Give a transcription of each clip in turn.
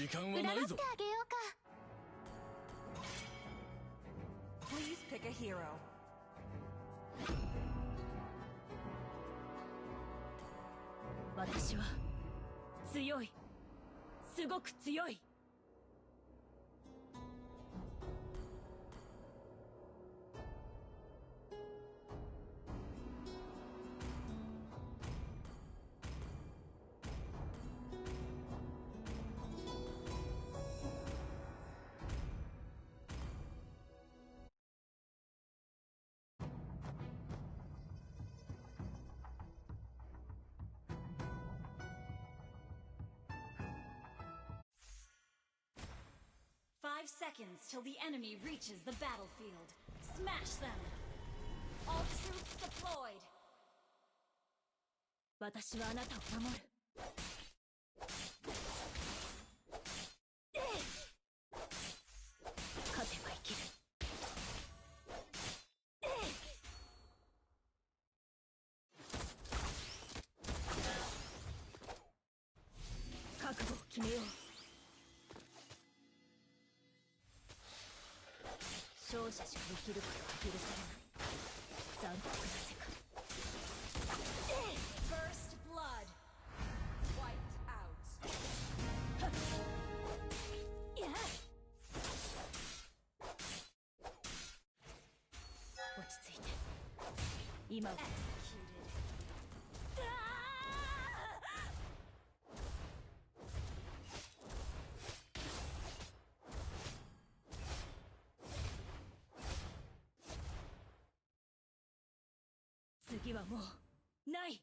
時間はないぞ。占ってあげようか。Please pick a hero. 私は強い、すごく強い。5 seconds till the enemy reaches the battlefield. Smash them! All troops deployed! 私はあなたを守る。勝てば生きる。覚悟を決めよう。勝者しか生きることは許されない。残酷な世界。First blood! Wiped out. いや、落ち着いて。今は Executed. 次はもうない。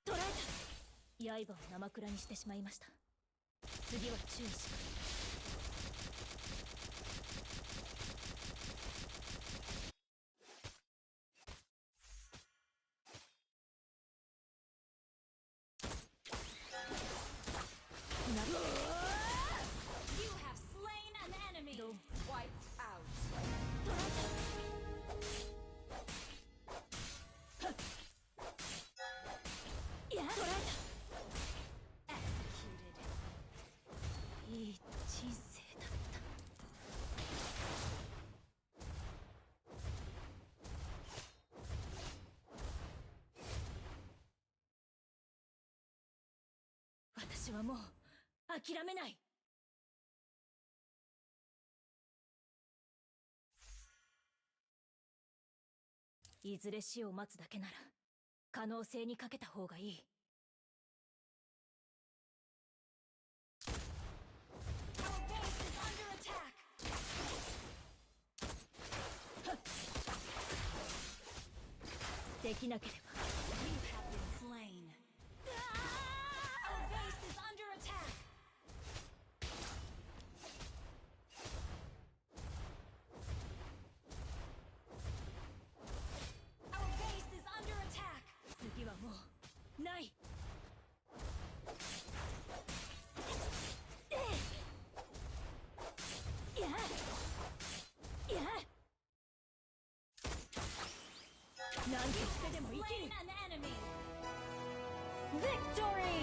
捕らえた。刃を生倉にしてしまいました。次は注意します。You have slain an enemy! Wiped out. いや、捕らえ Executed. た。いい人生だった。私はもう諦めない。いずれ死を待つだけなら可能性にかけた方がいい。Our base is under attack! できなければ You have been slain. Our base is under attack! Our base is under attack! 次はもうない。いや、いや、なんとしてでも生きる。 Slain an enemy! Victory!